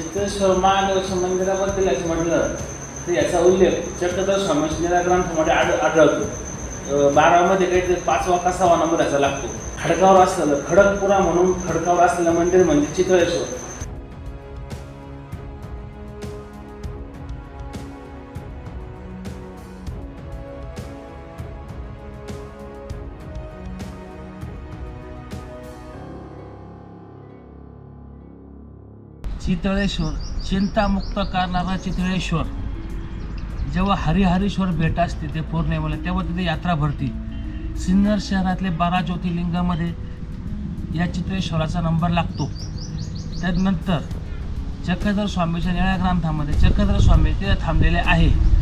चित्रेश्वर महादेवाच्या मंदिराबद्दल असं म्हटलं तर याचा उल्लेख चक्रधर स्वामींच्या निराग्रंथामध्ये आढळतो। 12मध्ये काहीतरी 5वा का 6वा नंबर याचा लागतो। खडकावर असलेलं खडकपुरा म्हणून खडकावर असलेलं मंदिर म्हणजे चित्रेश्वर। चितळेश्वर चिंतामुक्त करणारा चितळेश्वर। जेव्हा हरिहरेश्वर भेट असते ते पौर्णिमेला तेव्हा तिथे यात्रा भरती। सिन्नर शहरातले 12 ज्योतिर्लिंगामध्ये या चितळेश्वराचा नंबर लागतो। त्यानंतर चक्रधर स्वामीच्या निळ्या ग्रंथामध्ये चक्रधर स्वामी तिथे थांबलेले आहे।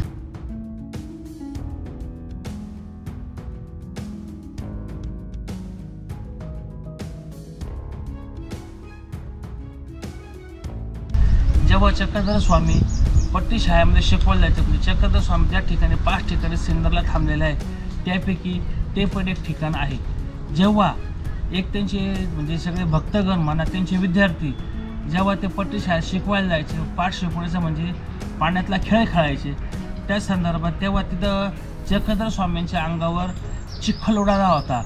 जेव्हा चक्रधर स्वामी पट्टी शाळेमध्ये शिकवले जायचे म्हणजे चक्रधर स्वामी त्या ठिकाणी 5 ठिकाणी सिन्नरला थांबलेले आहे, त्यापैकी ते पण एक ठिकाण आहे। जेव्हा एक त्यांचे म्हणजे सगळे भक्तगण म्हणा त्यांचे विद्यार्थी जेव्हा ते पट्टी शाळेत शिकवायला जायचे, पाठ शिकवण्याचं म्हणजे पाण्यातला खेळ खेळायचे त्या संदर्भात, तेव्हा तिथं चक्रधर स्वामींच्या अंगावर चिखल उडाला होता।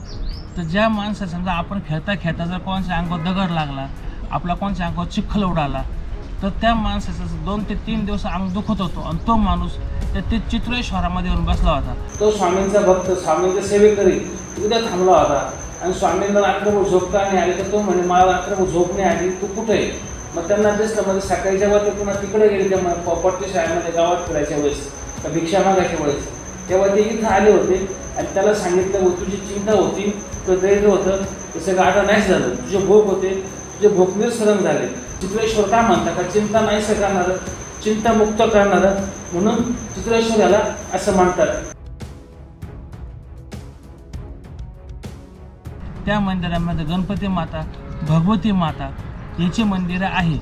तर ज्या माणसा समजा आपण खेळता खेळता जर कोणाच्या अंगावर दगड लागला, आपला कोणाच्या अंगावर चिखल उडाला तर त्या माणसाचं 2 ते 3 दिवस अंग दुखत होतो आणि तो माणूस ते चित्रेश्वरामध्ये येऊन बसला होता। तो स्वामींचा भक्त स्वामींचा सेवेकरी उद्या थांबला होता आणि स्वामींना रात्रभर झोप का नाही आली तर तो म्हणे मला रात्रभर झोप नाही आली, तू कुठे आहे? मग त्यांना दिसलं म्हणजे सकाळी जेव्हा ते पुन्हा तिकडे गेले त्या पट्टी शाळेमध्ये गावात फिरायच्या वेळेस का भिक्षा मागायच्या वेळेस तेव्हा ते इथं आले होते आणि त्याला सांगितलं तुझी चिंता होती, तो दैर्य होतं, ते सगळं आता नाही झालं, तुझे भोग होते, तुझे भोग निरसरण झाले। चित्रेश्वर का म्हणतात का चिंता नाहीसं करणारं, चिंतामुक्त करणारं, म्हणून चित्रेश्वर याला असं म्हणतात। त्या मंदिरामध्ये गणपती माता, भगवती माता याची मंदिरं आहे।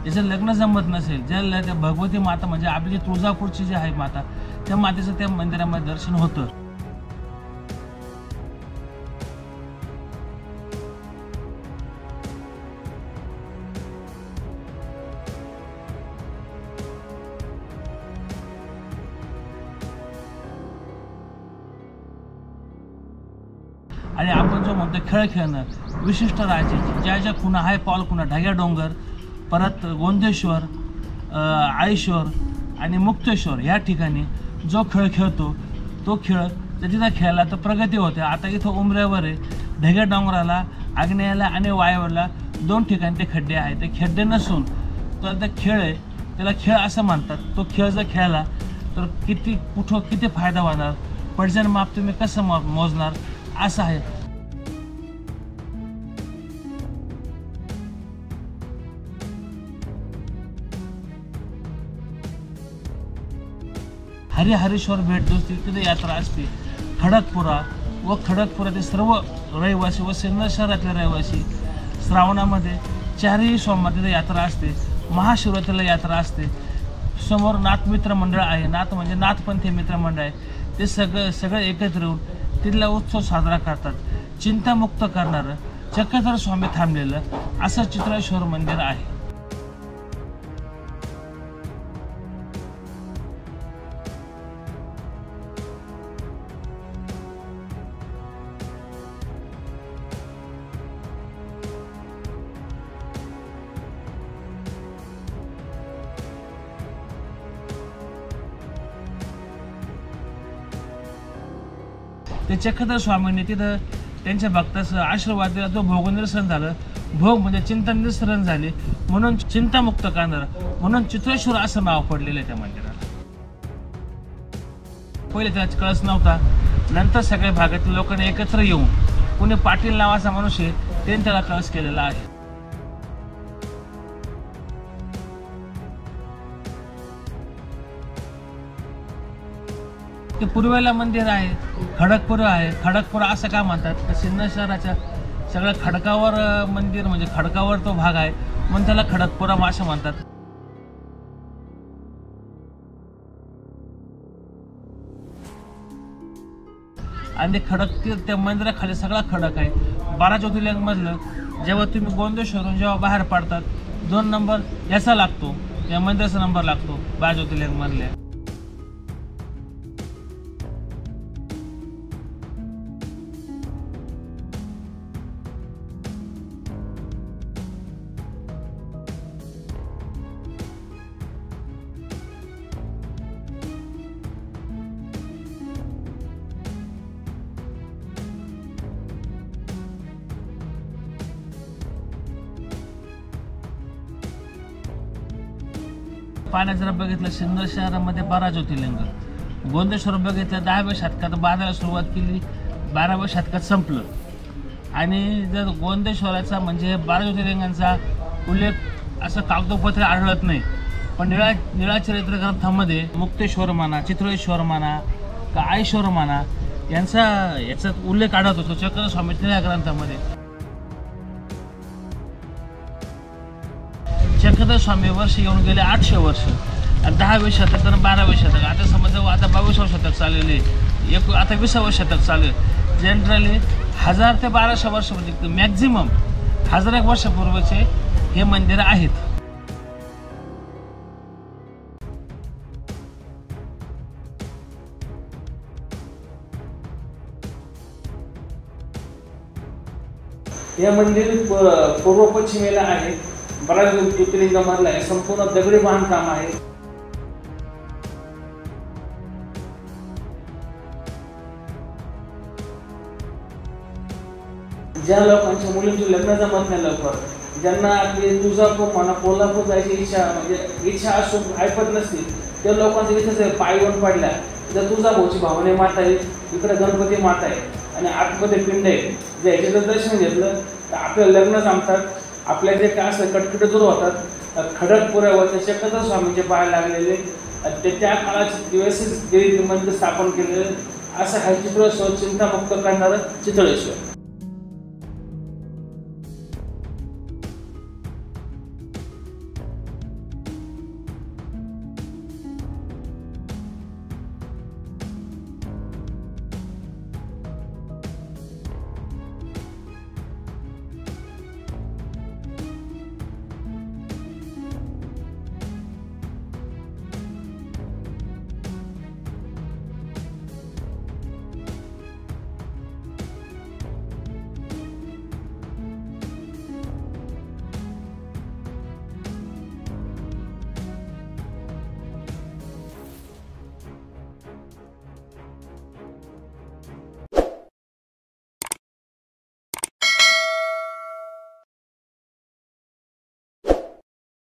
याचं लग्न जमत नसेल ज्याला त्या भगवती माता म्हणजे आपली तुळजापूरची जी आहे माता त्या मातेचं त्या मंदिरामध्ये दर्शन होतं। आणि आपण जो म्हणतो खेळ खेळणं विशिष्ट राज्याची ज्या ज्या खुणा आहे, पाऊल खुणा, ढग्या डोंगर, परत गोंदेश्वर, आळेश्वर आणि मुक्तेश्वर या ठिकाणी जो खेळ खेळतो तो खेळ तिथं खेळला तर प्रगती होते। आता इथं उमऱ्यावर आहे, ढग्या डोंगराला आग्नेयाला आणि वायव्याला 2 ठिकाणी ते खड्डे आहेत। ते खड्डे नसून तो आता खेळ आहे, त्याला खेळ असं म्हणतात। तो खेळ जर खेळला तर कुठं किती फायदा होणार, पर्जन माप तुम्ही कसं मोजणार असं आहे। हरिहरेश्वर भेट दोस्ती तिथे यात्रा असते। खडकपुरातील सर्व रहिवासी व सिन्नर शहरातले रहिवासी श्रावणामध्ये 4ही सोमवार तिथे यात्रा असते। महाशिवरात्रीला यात्रा असते। समोर नाथ मित्र मंडळ आहे, नाथ म्हणजे नाथपंथी मित्र मंडळ आहे, ते सगळे एकत्र येऊन तिथला उत्सव साजरा करतात। चिंतामुक्त करणारं चक्रधर स्वामी थांबलेलं असं चित्रेश्वर मंदिर आहे। ते चक्रधर स्वामींनी तिथं त्यांच्या भक्ताचं आशीर्वाद दिला, तो भोग निरसन झालं। भोग म्हणजे चिंता निरसन झाले म्हणून चिंतामुक्त करणारं म्हणून चित्रेश्वर असं नाव पडलेलं आहे त्या मंदिराला। पहिले त्याचा कळस नव्हता, नंतर सगळ्या भागातील लोकांनी एकत्र येऊन कुणी पाटील नावाचा माणूस आहे त्यांनी त्याला कळस केलेला आहे। ते पूर्वेला मंदिर आहे, खडकपुरा आहे। खडकपुरा असं का म्हणतात तर सिन्नर शहराच्या सगळं खडकावर मंदिर म्हणजे खडकावर तो भाग आहे म्हणून त्याला खडकपुरा असं म्हणतात। आणि त्या मंदिराखाली सगळा खडक आहे। 12 ज्योतिर्लिंग मधलं जेव्हा तुम्ही गोंदेश्वरून जेव्हा बाहेर पडतात 2 नंबर याचा लागतो, या मंदिराचा नंबर लागतो 12 ज्योतिर्लिंगमधल्या. पाण्यात जर बघितलं सिन्नर शहरामध्ये 12 ज्योतिर्लिंग, गोंदेश्वर बघितलं 10व्या शतकात बांधायला सुरुवात केली, 12व्या शतकात संपलं. आणि जर गोंदेश्वराचा म्हणजे 12 ज्योतिर्लिंगांचा उल्लेख असं कागदोपत्री आढळत नाही, पण निळा चरित्र ग्रंथामध्ये मुक्तेश्वर म्हणा, चित्रेश्वर म्हणा का आईश्वर म्हणा याचा उल्लेख आढळत होतो चक्रधर स्वामी निळ्या ग्रंथामध्ये. चक्रधर स्वामी वर्ष येऊन गेले 800 वर्ष, आणि 10वे शतक आणि 12वे शतक, आता समजा आता 22वे शतक चाललेले, आता 20वे शतक चालू आहे. जनरली 1000 ते 1200 वर्ष म्हणजे मॅक्झिमम 1000 वर्षापूर्वीचे हे मंदिर आहेत. हे मंदिर पूर्व पश्चिमेला आहे. 12 ज्योतिर्लिंगामधलं आहे. संपूर्ण दगडी बांधकाम आहे. ज्या लोकांच्या मुलींची लग्न जमत नाही लवकर, ज्यांना आपली तुळजापूर म्हणा कोल्हापूर जायची इच्छा असून ऐपत नसतील, त्या लोकांचं इथंच पाय येऊन पडल्या. जर तुळजाभोवची भवानी माता आहे, इकडे गणपती माता आहे आणि आतमध्ये पिंड आहे. जर याच्याचं दर्शन घेतलं तर आपलं लग्न जमतात, आपल्या जे काय असं कटकट दूर होतात. खडकपुऱ्यावर चक्रधर स्वामींचे पाय लागलेले ते त्या काळाचे दिवस मंदिर स्थापन केलेले असं हा चित्रेश्वर चिंतामुक्त करणारं चित्रेश्वर.